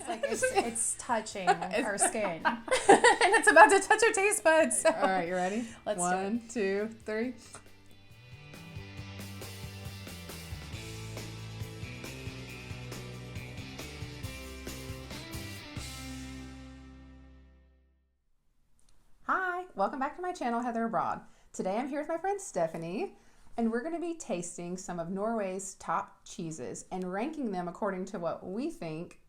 like it's touching our skin. And it's about to touch our taste buds. So. All right, you ready? Let's do it. 1, 2, 3. Hi, welcome back to my channel, Heather Abroad. Today I'm here with my friend Stephanie, and we're going to be tasting some of Norway's top cheeses and ranking them according to what we think,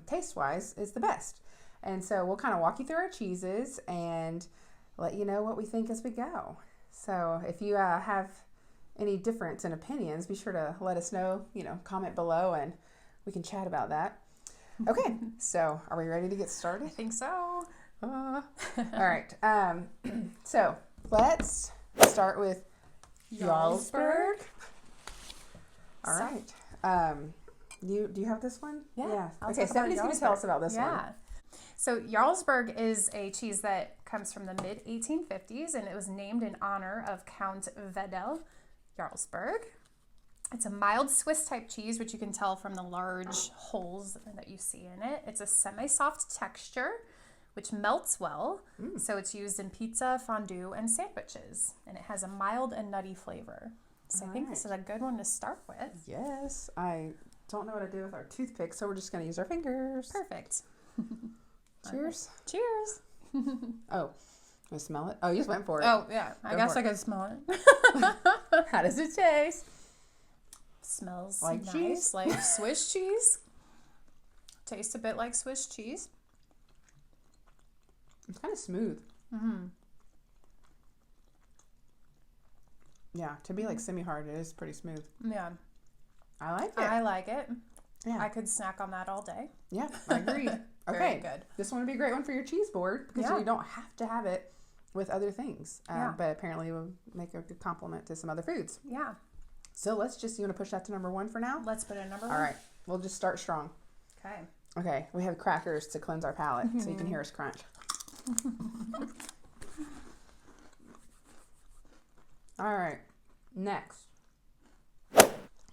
taste-wise, is the best. And so we'll kind of walk you through our cheeses and let you know what we think as we go. So if you have any difference in opinions, be sure to let us know, comment below, and we can chat about that. Okay, so are we ready to get started? I think so. All right. So let's start with Jarlsberg. All right. Do you have this one? Yeah. Okay, Stephanie's going to tell us about this one. Yeah. So Jarlsberg is a cheese that comes from the mid-1850s, and it was named in honor of Count Wedel Jarlsberg. It's a mild Swiss type cheese, which you can tell from the large holes that you see in it. It's a semi-soft texture, which melts well. So it's used in pizza, fondue, and sandwiches. And it has a mild and nutty flavor. So I think this is a good one to start with. Yes. I don't know what to do with our toothpick, so we're just going to use our fingers. Perfect. Cheers. Cheers. Oh, I smell it. Oh, you just went for it. Oh, yeah. I guess I could smell it. How does it taste? Smells like nice, cheese? like Swiss cheese. Tastes a bit like Swiss cheese. It's kind of smooth. Yeah, to be like semi-hard, it is pretty smooth. Yeah. I like it. I like it. Yeah. I could snack on that all day. Yeah, I agree. Very Okay, good. this one would be a great one for your cheese board because Yeah. you don't have to have it with other things. Yeah. But apparently it will make a good complement to some other foods. Yeah. So you want to push that to number 1 for now? Let's put in number 1. All right, we'll just start strong. Okay. Okay, we have crackers to cleanse our palate so you can hear us crunch. All right, next. You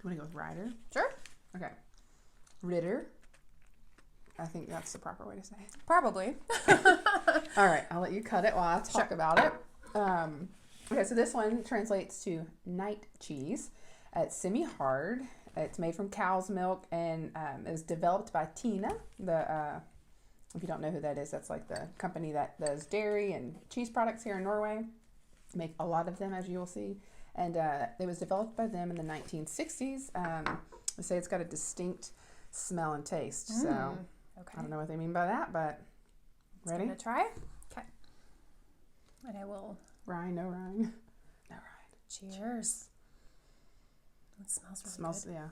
want to go with Ritter? Sure. Okay. Ritter. I think that's the proper way to say it. Probably. All right, I'll let you cut it while I talk about it. Okay, so this one translates to night cheese. It's semi-hard. It's made from cow's milk and it was developed by Tina. If you don't know who that is, that's like the company that does dairy and cheese products here in Norway. Make a lot of them, as you will see. And it was developed by them in the 1960s. They say it's got a distinct smell and taste. So Okay. I don't know what they mean by that, but ready? Gonna try? Okay. And I will. Rind, no rind. No rind. Cheers. It smells really Smells, good. yeah.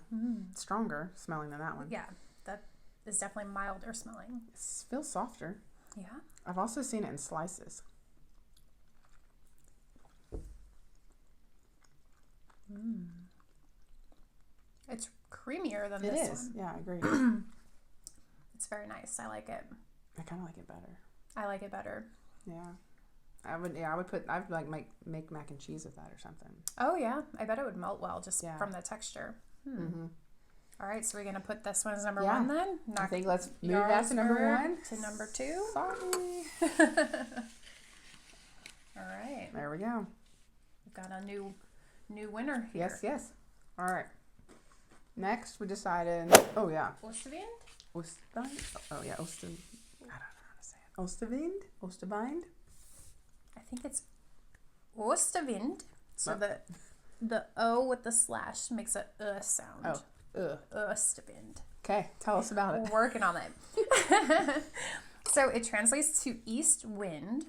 Stronger smelling than that one. Yeah, that is definitely milder smelling. It feels softer. Yeah. I've also seen it in slices. It's creamier than It this is. one. Yeah, I agree. It's very nice. I like it. I kind of like it better. I like it better. Yeah. I'd like make mac and cheese with that or something. Oh, yeah. I bet it would melt well just Yeah. from the texture. Mm-hmm. All right, so we're going to put this one as number Yeah. 1 then? I think let's move that to number Jarlsberg 1. to number 2. Sorry. All right. There we go. We've got a new winner here. Yes. All right. Next, we decided. Oh yeah. Ostwind? Ostwind. Oh yeah. I don't know how to say it. Ostwind. I think it's Ostwind. So Oh. the O with the slash makes a sound. Oh. Ostwind. Okay. Tell us about it. We're working on it. So it translates to east wind,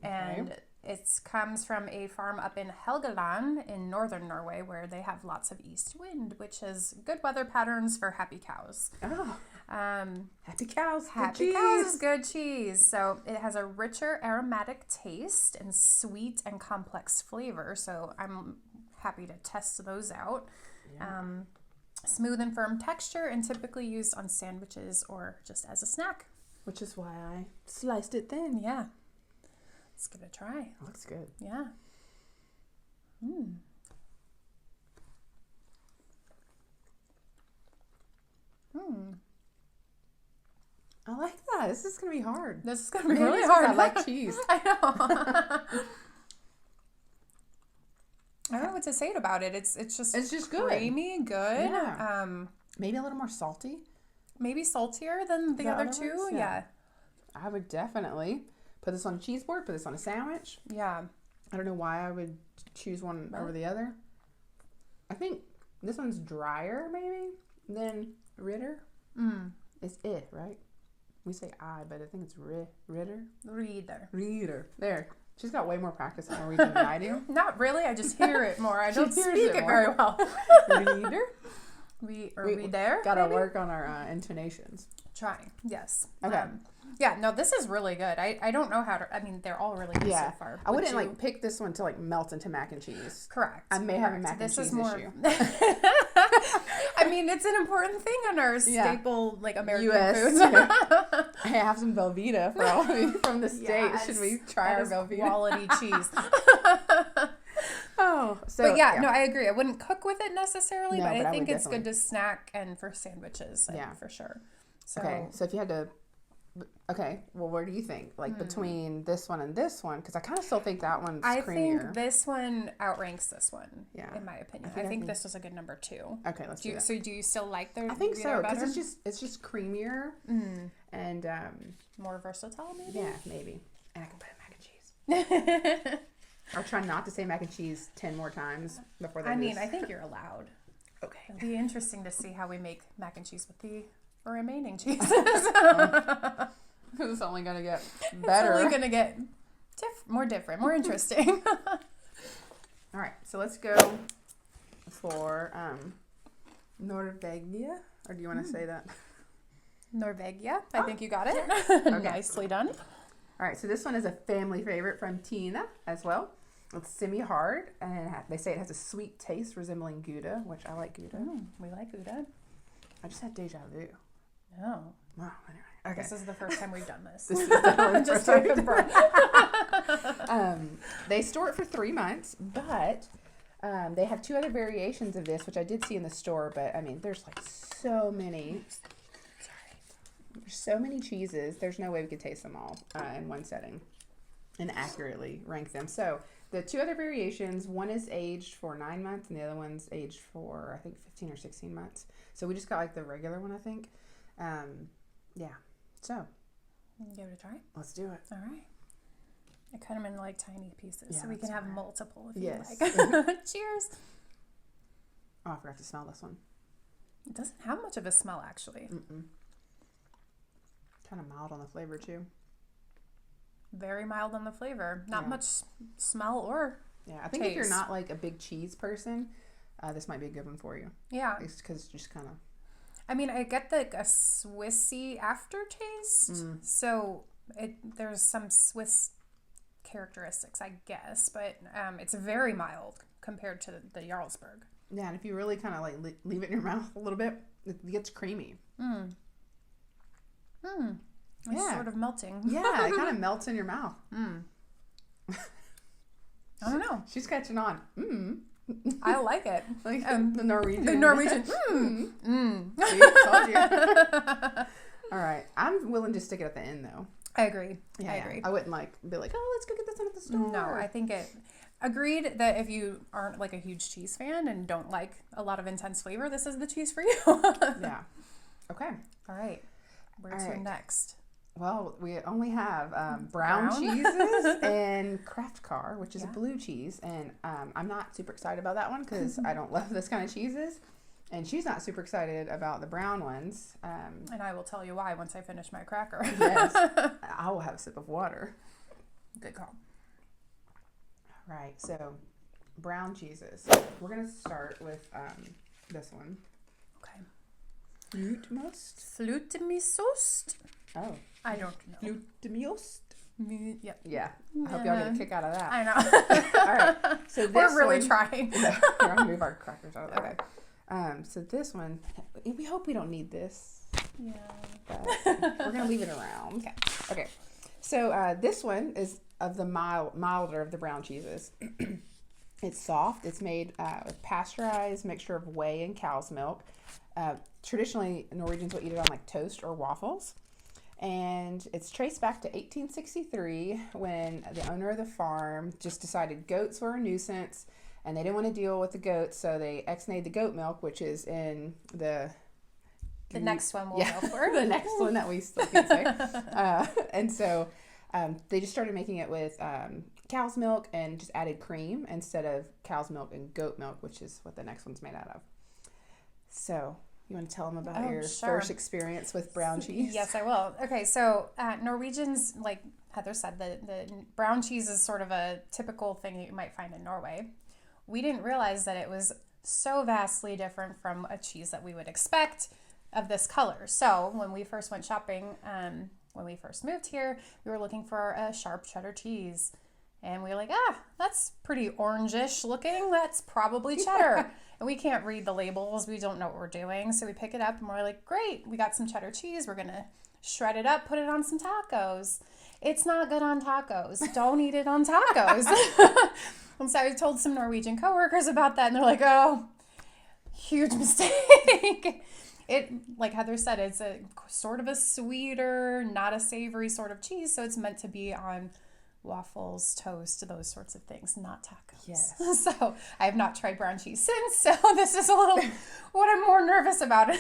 and it comes from a farm up in Helgeland in northern Norway where they have lots of east wind, which is good weather patterns for happy cows. Oh. Happy cows. Happy cows is good cheese. So it has a richer aromatic taste and sweet and complex flavor. So I'm happy to test those out. Yeah. Smooth and firm texture and typically used on sandwiches or just as a snack. Which is why I sliced it thin. Yeah. Let's give it a try. It looks good. Yeah. I like that. This is going to be hard. This is going to be Maybe really it's 'cause hard. I like cheese. I know. I don't know what to say about it. It's just good. creamy, good. Yeah. Maybe a little more salty. Maybe saltier than the other two. ones? Yeah. I would definitely put this on a cheese board, put this on a sandwich. Yeah. I don't know why I would choose one over the other. I think this one's drier, maybe, than Ritter. It's right? We say I, but I think it's Ritter. Ritter. There. She's got way more practice in Norwegian than I do. Not really. I just hear it more. I don't hears speak it it more. very well. Ritter. Ritter. Gotta work on our intonations. Trying. Yes. Okay. Yeah, no, this is really good. I don't know how to, I mean, they're all really good so far. I wouldn't pick this one to melt into mac and cheese. Correct. I may have a mac and cheese issue. I mean, it's an important thing on our staple, American US foods. I have some Velveeta for all of you from the States. Yes, Should we try our Velveeta? Quality cheese. So no, I agree. I wouldn't cook with it necessarily, but I think it's definitely. good to snack and for sandwiches, for sure. So, okay, so if you had to, well, where do you think? Between this one and this one? Because I kind of still think that one's creamier. I think this one outranks this one, in my opinion. I think this was a good number 2. Okay, let's do that. So do you still like their I think so, better? because it's just creamier and more versatile, maybe? Yeah, maybe. And I can put in mac and cheese. I'll try not to say mac and cheese 10 more times before that. I think you're allowed. Okay. It'll be interesting to see how we make mac and cheese with the remaining cheeses. It's only going to get better. It's only going to get more different, more interesting. All right, so let's go for Norvega. Or do you want to say that? Norvega. I think you got it. Okay. Nicely done. All right, so this one is a family favorite from Tina as well. It's semi-hard, and they say it has a sweet taste resembling Gouda, which I like Gouda. We like Gouda. I just had deja vu. Oh. Wow, anyway. Okay. This is the first time we've done this. This is definitely the Just first to time. confirm. They store it for 3 months, but they have 2 other variations of this, which I did see in the store, but I mean, there's so many. There's so many cheeses. There's no way we could taste them all in one setting and accurately rank them. So the 2 other variations, one is aged for 9 months and the other one's aged for, I think, 15 or 16 months. So we just got the regular one, I think. Yeah. So give it a try. let's do it. All right. I cut them in tiny pieces Yeah, so we can have fine. multiple if Yes. you like. Cheers. Oh, I forgot to smell this one. It doesn't have much of a smell, actually. Kind of mild on the flavor too. Very mild on the flavor. Not much smell or I think if you're not a big cheese person, this might be a good one for you. Yeah. It's because it's just kind of. I mean, I get a Swissy aftertaste, so there's some Swiss characteristics, I guess, but it's very mild compared to the Jarlsberg. Yeah, and if you really kind of leave it in your mouth a little bit, it gets creamy. It's sort of melting. Yeah, it kind of melts in your mouth. I don't know. She's catching on. I like it. The Norwegian. The Norwegian. See, told you. All right, I'm willing to stick it at the end though. I agree. Yeah, I agree. I wouldn't be like, oh, let's go get this one at the store. No, I think agreed that if you aren't a huge cheese fan and don't like a lot of intense flavor, this is the cheese for you. Yeah. Okay. All right. Where's your next? Well, we only have brown cheeses and Kraft Car, which is a blue cheese. And I'm not super excited about that one because I don't love this kind of cheeses. And she's not super excited about the brown ones. And I will tell you why once I finish my cracker. Yes. I will have a sip of water. Good call. All right. So, brown cheeses. We're going to start with this one. Okay. Flutmust. Oh. I don't know. Flutmust. Yep. Yeah. I hope y'all get a kick out of that. I know. All right. So this We're really trying. We're going to move our crackers out of the way. So this one, we hope we don't need this. Yeah. But we're going to leave it around. Okay. So this one is of the milder of the brown cheeses. It's soft. It's made with pasteurized mixture of whey and cow's milk. Traditionally, Norwegians will eat it on toast or waffles. And it's traced back to 1863 when the owner of the farm just decided goats were a nuisance and they didn't want to deal with the goats, so they ex-nayed the goat milk, which is in the next one we'll go for. The next one that we still can say. And so they just started making it with cow's milk and just added cream instead of cow's milk and goat milk, which is what the next one's made out of. So you want to tell them about your first experience with brown cheese? Yes, I will. Okay, so Norwegians, like Heather said, the brown cheese is sort of a typical thing that you might find in Norway. We didn't realize that it was so vastly different from a cheese that we would expect of this color. So when we first went shopping, when we first moved here, we were looking for a sharp cheddar cheese. And we were like, that's pretty orangish looking. That's probably cheddar. And we can't read the labels. We don't know what we're doing. So we pick it up and we're like, great, we got some cheddar cheese. We're going to shred it up, put it on some tacos. It's not good on tacos. Don't eat it on tacos. And so I told some Norwegian coworkers about that, and they're like, oh, huge mistake. It, like Heather said, it's a sort of a sweeter, not a savory sort of cheese. So it's meant to be on waffles, toast, those sorts of things, not tacos. Yes. So I have not tried brown cheese since. So this is a little what I'm more nervous about in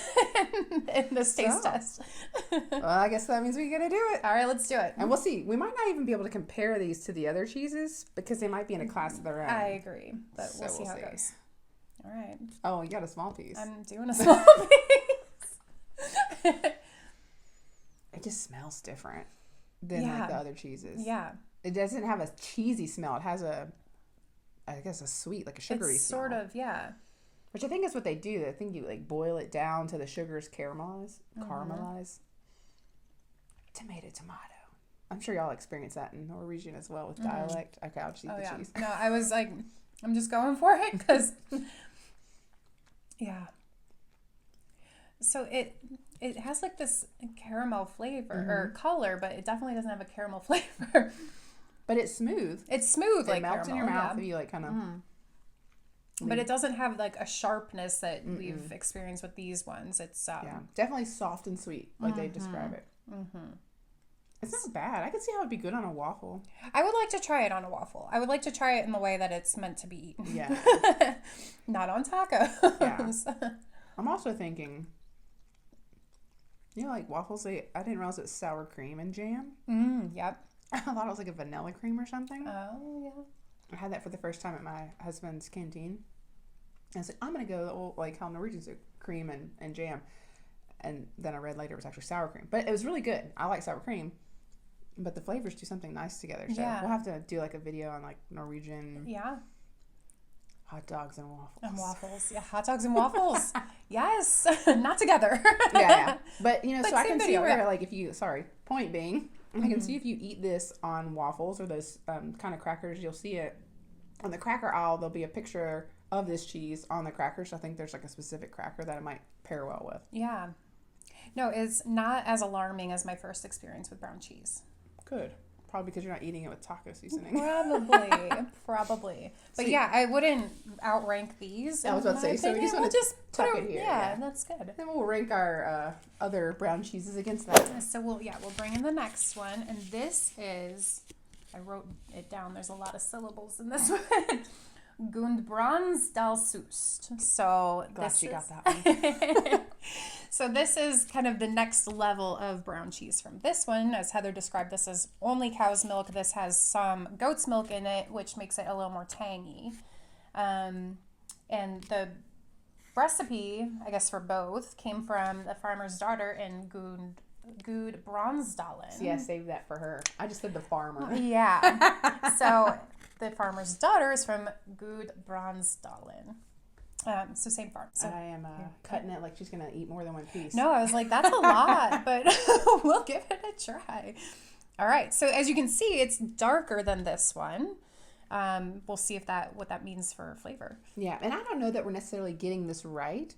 this taste test. Well, I guess that means we got to do it. All right, let's do it. And we'll see. We might not even be able to compare these to the other cheeses because they might be in a class of their own. I agree, but we'll see how it goes. All right. Oh, you got a small piece. I'm doing a small piece. It just smells different than like the other cheeses. Yeah. It doesn't have a cheesy smell. It has a sweet, like a sugary smell. Sort of, yeah. Which I think is what they do. I think you like boil it down to the sugars caramelize. Tomato. I'm sure y'all experience that in Norwegian as well with dialect. Okay, I'll just eat the cheese. No, I was like, I'm just going for it because, yeah. So it has like this caramel flavor or color, but it definitely doesn't have a caramel flavor. But it's smooth. It's smooth, like melts caramel, in your mouth if you like kind of. But it doesn't have like a sharpness that we've experienced with these ones. It's definitely soft and sweet, like they describe it. It's not bad. I could see how it'd be good on a waffle. I would like to try it on a waffle. I would like to try it in the way that it's meant to be eaten. Yeah. Not on tacos. Yeah. I'm also thinking, like waffles, I didn't realize it was sour cream and jam. Yep. I thought it was like a vanilla cream or something. Oh, yeah. I had that for the first time at my husband's canteen. And I was like, I'm going to go like how Norwegians do cream and jam. And then I read later it was actually sour cream. But it was really good. I like sour cream. But the flavors do something nice together. So we'll have to do like a video on like Norwegian hot dogs and waffles. Yeah, hot dogs and waffles. Yes. Not together. Yeah. But, so I can see video, where, like, point being, I can see if you eat this on waffles or those kind of crackers, you'll see it on the cracker aisle. There'll be a picture of this cheese on the crackers. I think there's like a specific cracker that it might pair well with. Yeah. No, it's not as alarming as my first experience with brown cheese. Good. Probably because you're not eating it with taco seasoning. Probably. But I wouldn't outrank these. I was about to say, so we just want to tuck it here. Yeah, that's good. Then we'll rank our other brown cheeses against that. So we'll bring in the next one. And this is, I wrote it down. There's a lot of syllables in this one. Gudbrandsdalsost. So glad you got that one. So this is kind of the next level of brown cheese from this one. As Heather described, this is only cow's milk. This has some goat's milk in it, which makes it a little more tangy. And the recipe, I guess for both, came from the farmer's daughter in Gudbrandsdalen. Yeah, save that for her. I just said the farmer. Yeah. So the farmer's daughter is from Gudbrandsdalen. So same farm. So I am cutting it like she's going to eat more than one piece. No, I was like, that's a lot, but we'll give it a try. All right. So as you can see, it's darker than this one. We'll see what that means for flavor. Yeah. And I don't know that we're necessarily getting this right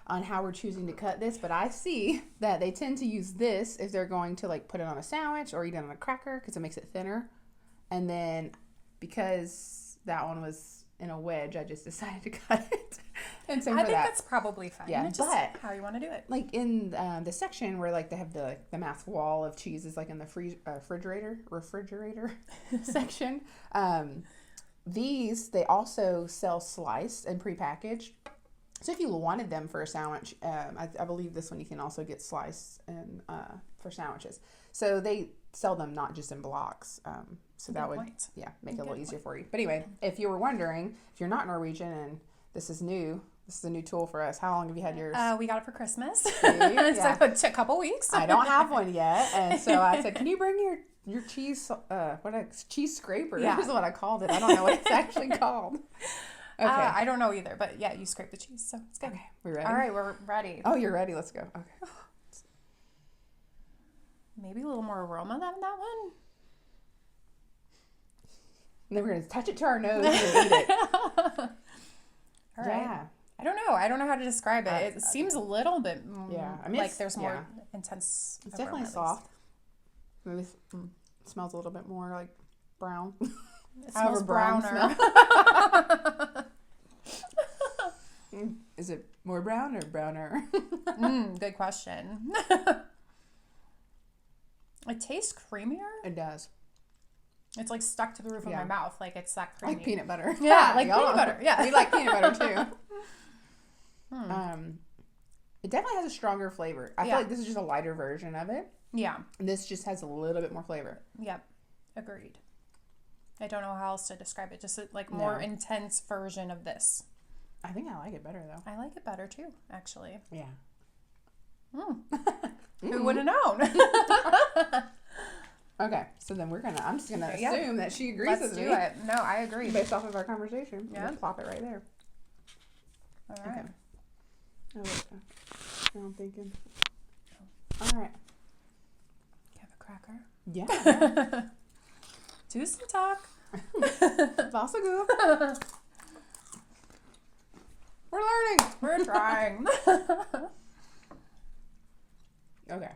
on how we're choosing to cut this, but I see that they tend to use this if they're going to like put it on a sandwich or eat it on a cracker because it makes it thinner. And then because that one was in a wedge, I just decided to cut it And same I for think that. that's probably fine. Yeah, It's just but how you want to do it. like in the section where like they have the mass wall of cheeses, like in the refrigerator section. These they also sell sliced and prepackaged. So if you wanted them for a sandwich, I believe this one you can also get sliced and for sandwiches. So they sell them not just in blocks. So that would make it a little easier for you. But anyway, if you were wondering, if you're not Norwegian and this is a new tool for us. How long have you had yours? We got it for Christmas. Yeah. So it's a couple weeks. I don't have one yet. And so I said, can you bring your cheese, cheese scraper? Yeah. Is what I called it. I don't know what it's actually called. Okay. I don't know either, but yeah, you scrape the cheese, so it's good. Okay, we ready? All right, we're ready. Oh, you're ready. Let's go. Okay. Maybe a little more aroma than that one. And then we're going to touch it to our nose and eat it. All right. Yeah. I don't know how to describe it. It seems a little bit like there's more intense. It's definitely soft. Maybe it smells a little bit more like brown. It smells browner. Is it more brown or browner? Good question. It tastes creamier. It does. It's like stuck to the roof of my mouth. Like it's that creamy. Like peanut butter. Yeah, like peanut butter. Yeah. We like peanut butter too. It definitely has a stronger flavor. I feel like this is just a lighter version of it. Yeah. This just has a little bit more flavor. Yep. Agreed. I don't know how else to describe it. Just like more intense version of this. I think I like it better though. I like it better too, actually. Yeah. Who would have known? Okay, so then I'm just gonna assume that she agrees with me. Let's do it. No, I agree. Based off of our conversation. Yeah. Let's plop it right there. All right. Okay. Oh, wait. Now I'm thinking. All right. Have a cracker. Yeah. Do some talk. Varsågod. We're learning. We're trying. Okay.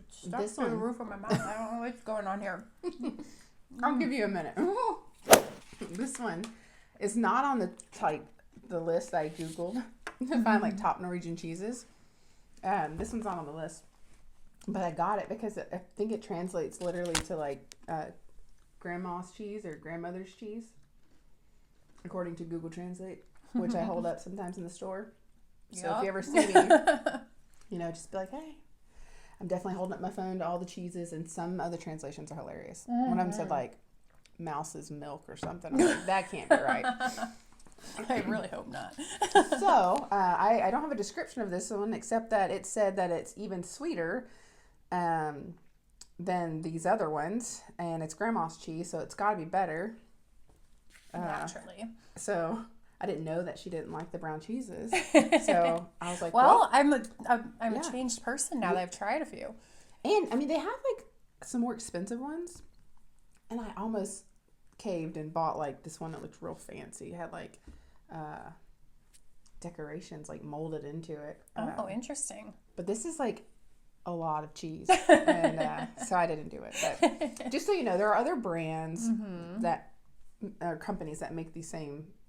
Stuck to the roof of my mouth. I don't know what's going on here. I'll give you a minute. This one is not on the list I googled to find like top Norwegian cheeses. This one's not on the list, but I got it because I think it translates literally to like grandma's cheese or grandmother's cheese, according to Google Translate, which I hold up sometimes in the store. So if you ever see me, just be like, hey. I'm definitely holding up my phone to all the cheeses, and some other translations are hilarious. One of them said like mouse's milk or something. I'm like, that can't be right. I really hope not. So I don't have a description of this one except that it said that it's even sweeter than these other ones, and it's grandma's cheese, so it's got to be better. Naturally. So I didn't know that she didn't like the brown cheeses. So I was like, well, I'm a changed person now that I've tried a few. And I mean, they have like some more expensive ones, and I almost caved and bought like this one that looked real fancy. It had like decorations like molded into it. Oh, interesting. But this is like a lot of cheese, and so I didn't do it. But just so you know, there are other brands that are companies that make these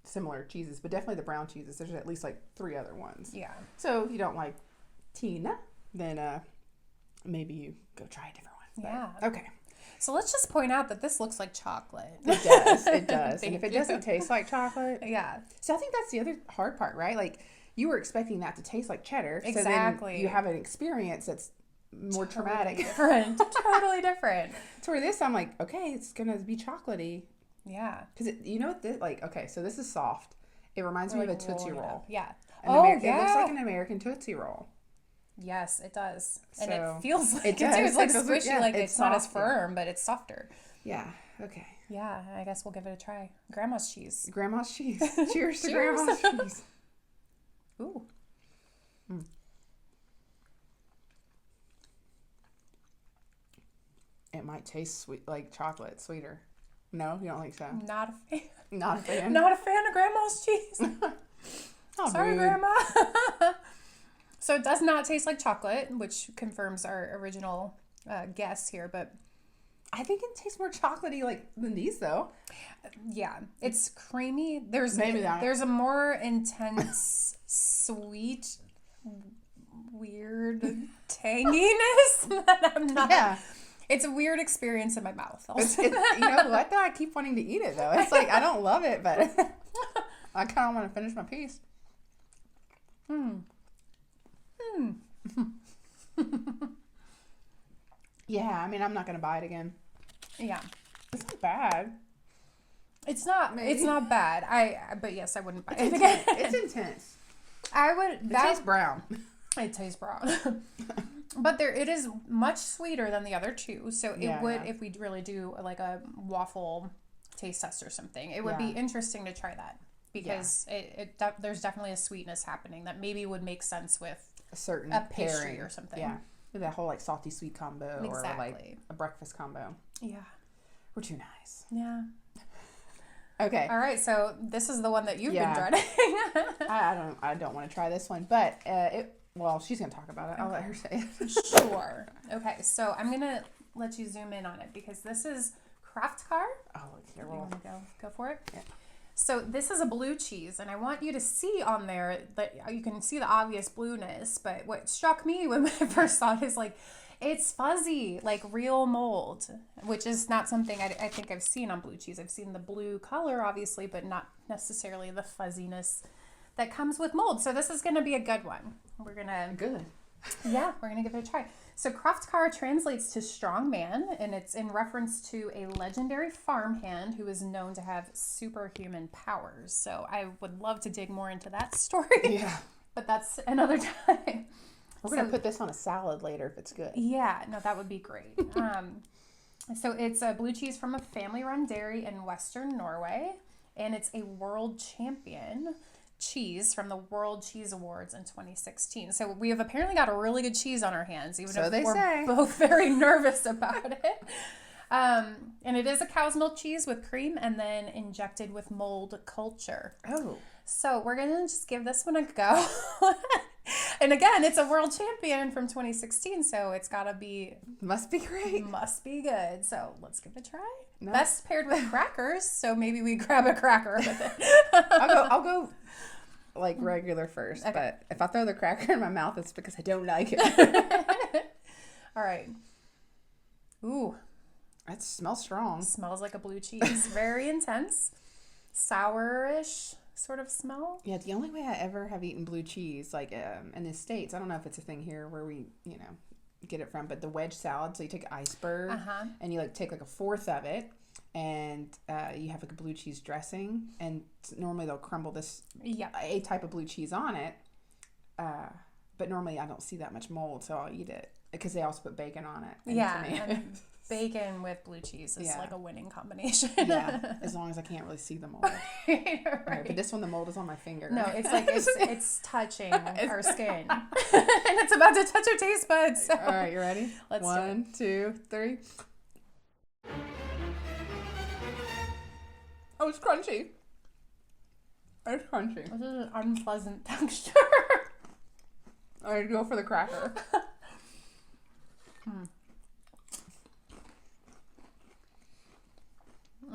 similar cheeses, but definitely the brown cheeses. There's at least like 3 other ones. Yeah. So if you don't like Tina, then maybe you go try a different one. Yeah. But, okay. So let's just point out that this looks like chocolate. It does. It does. And if it doesn't taste like chocolate. Yeah. So I think that's the other hard part, right? Like you were expecting that to taste like cheddar. Exactly. So then you have an experience that's more traumatic. Different. Totally different. To where this, I'm like, okay, it's going to be chocolatey. Yeah. Because you know what this, like, okay, so this is soft. It reminds me of a Tootsie Roll. Yeah. It looks like an American Tootsie Roll. Yes, it does. And So, it feels like it does. It's like It does, squishy, yeah, like it's it's not as soft, firm, but it's softer. Yeah, okay. Yeah, I guess we'll give it a try. Grandma's cheese. Grandma's cheese. Cheers to Grandma's cheese. Ooh. It might taste sweet, like chocolate, sweeter. No, you don't think so? Not a fan. Not a fan. Not a fan of Grandma's cheese. Oh, Sorry, rude. Grandma. So it does not taste like chocolate, which confirms our original guess here, but I think it tastes more chocolatey than these though. Yeah, it's creamy. There's a more intense, sweet, weird tanginess that I'm not. Yeah. It's a weird experience in my mouth. You know what though? I keep wanting to eat it though. It's like I don't love it, but I kind of want to finish my piece. Yeah, I mean, I'm not gonna buy it again. Yeah, it's not bad. It's not. Maybe. It's not bad. But yes, I wouldn't buy it again. It's intense. I would. It tastes brown. It tastes brown. But it is much sweeter than the other two. So it would, if we really do like a waffle taste test or something, it would be interesting to try that because there's definitely a sweetness happening that maybe would make sense with a pastry pairing or something. Yeah, that whole like salty sweet combo or like a breakfast combo. Yeah, we're too nice. Yeah. Okay. All right. So this is the one that you've been dreading. I don't want to try this one, but well, she's going to talk about it. I'll let her say it. Sure. Okay, so I'm going to let you zoom in on it because this is Kraft Car. Oh, here. You want to go for it? Yeah. So this is a blue cheese, and I want you to see on there that you can see the obvious blueness, but what struck me when I first saw it is like, it's fuzzy, like real mold, which is not something I think I've seen on blue cheese. I've seen the blue color, obviously, but not necessarily the fuzziness that comes with mold. So this is going to be a good one. We're going to... Good. Yeah, we're going to give it a try. So Kraft Car translates to strong man, and it's in reference to a legendary farmhand who is known to have superhuman powers. So I would love to dig more into that story. Yeah. But that's another time. We're going to put this on a salad later if it's good. Yeah, no, that would be great. So it's a blue cheese from a family-run dairy in Western Norway, and it's a world champion cheese from the World Cheese Awards in 2016. So we have apparently got a really good cheese on our hands, even if we're both very nervous about it. And it is a cow's milk cheese with cream and then injected with mold culture. Oh. So we're going to just give this one a go. And again, it's a world champion from 2016, so it's got to be... Must be great. Must be good. So let's give it a try. No. Best paired with crackers, so maybe we grab a cracker with it. I'll go like regular first, okay. But if I throw the cracker in my mouth, it's because I don't like it. All right. Ooh. That smells strong. Smells like a blue cheese. Very intense. Sourish sort of smell. Yeah, the only way I ever have eaten blue cheese, like in the States, I don't know if it's a thing here where we, get it from, but the wedge salad, so you take iceberg and you take a fourth of it and you have like a blue cheese dressing, and normally they'll crumble a type of blue cheese on it, but normally I don't see that much mold, so I'll eat it because they also put bacon on it. And bacon with blue cheese is like a winning combination. Yeah, as long as I can't really see the mold. Right. But this one, the mold is on my finger. No, it's like it's touching our skin, and it's about to touch our taste buds. So. All right, you ready? Let's 1, 2, 3. Oh, it's crunchy. It's crunchy. This is an unpleasant texture. All right, go for the cracker.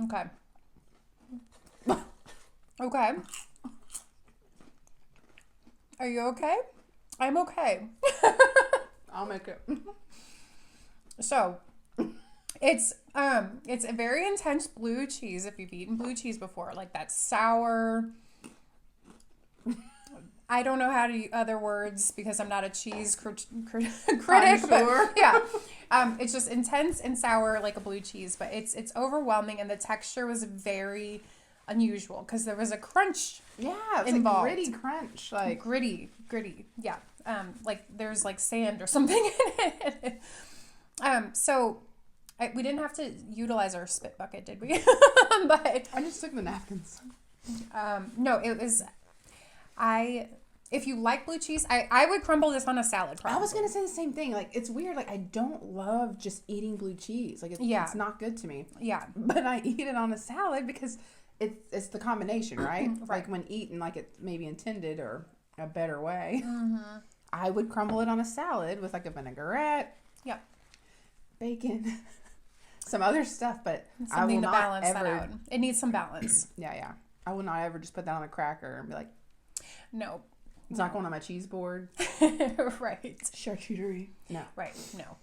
Okay. Okay. Are you okay? I'm okay. I'll make it. So, it's a very intense blue cheese if you've eaten blue cheese before, like that sour. I don't know how to use other words because I'm not a cheese critic, sure. But yeah. It's just intense and sour like a blue cheese, but it's overwhelming, and the texture was very unusual because there was a crunch. Yeah, it's involved. Like gritty crunch, like gritty. Yeah, like there's like sand or something in it. So we didn't have to utilize our spit bucket, did we? But I just took the napkins. No, it was If you like blue cheese, I would crumble this on a salad probably. I was going to say the same thing. Like, it's weird. Like, I don't love just eating blue cheese. Like, it's not good to me. Yeah. But I eat it on a salad because it's the combination, right? Right. Like, when eaten like it maybe intended or a better way, I would crumble it on a salad with like a vinaigrette. Yep. Bacon. some other stuff, but I will Something to not balance ever. that out. It needs some balance. Yeah. I will not ever just put that on a cracker and be like, No. it's not going on my cheese board. Right. Charcuterie. No. Right. No.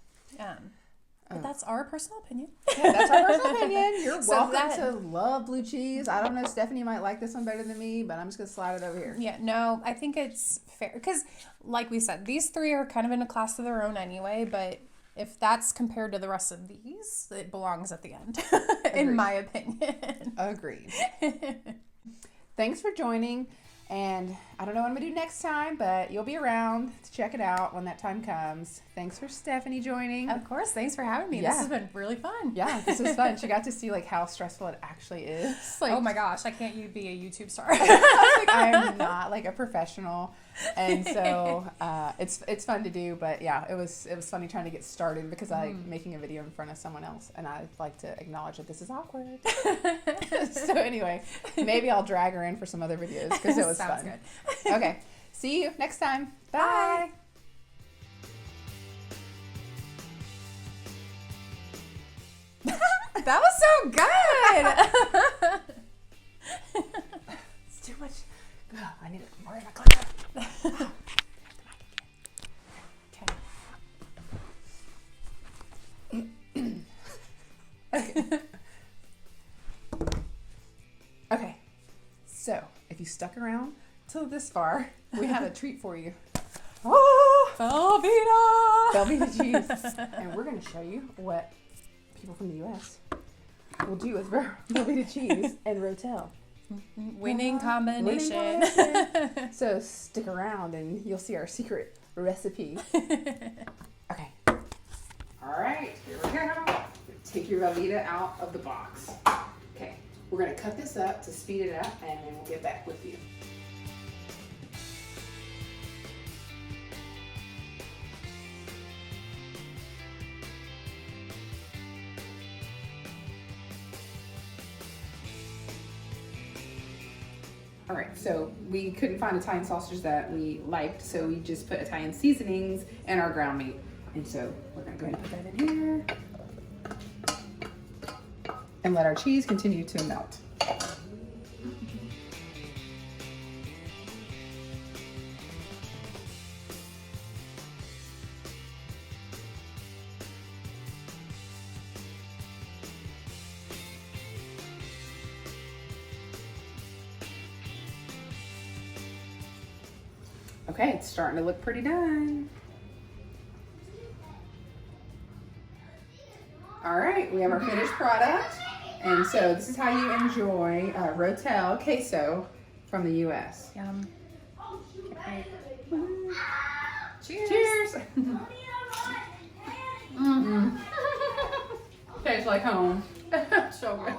But that's our personal opinion. Yeah, that's our personal opinion. You're So welcome to love blue cheese. I don't know, Stephanie might like this one better than me, but I'm just going to slide it over here. Yeah, no, I think it's fair. Because, like we said, these three are kind of in a class of their own anyway, but if that's compared to the rest of these, it belongs at the end, in my opinion. Agreed. Thanks for joining. And I don't know what I'm going to do next time, but you'll be around to check it out when that time comes. Thanks for Stephanie joining. Of course. Thanks for having me. Yeah. This has been really fun. Yeah, this was fun. She got to see like how stressful it actually is. Like, oh my gosh, I can't you be a YouTube star. I am not like a professional, and so it's fun to do. But yeah, it was funny trying to get started because I like making a video in front of someone else, and I like to acknowledge that this is awkward. So anyway, maybe I'll drag her in for some other videos because it was Sounds fun. good. Okay, see you next time. Bye. That was so good. It's too much. Oh, I need more of a cleaner. Okay. Okay. So, if you stuck around till this far, we have a treat for you. Oh, Velveeta cheese. And we're going to show you what people from the U.S. will do with Velveeta cheese and Rotel. Winning combination. So stick around and you'll see our secret recipe. Okay. All right, here we go. Take your Velveeta out of the box. Okay, we're going to cut this up to speed it up and then we'll get back with you. All right, so we couldn't find Italian sausage that we liked, so we just put Italian seasonings in our ground meat. And so we're gonna go ahead and put that in here and let our cheese continue to melt. Okay, it's starting to look pretty done. All right, we have our finished product. And so this is how you enjoy Rotel queso from the U.S. Yum. Okay. Cheers. Cheers. Tastes like home. So good.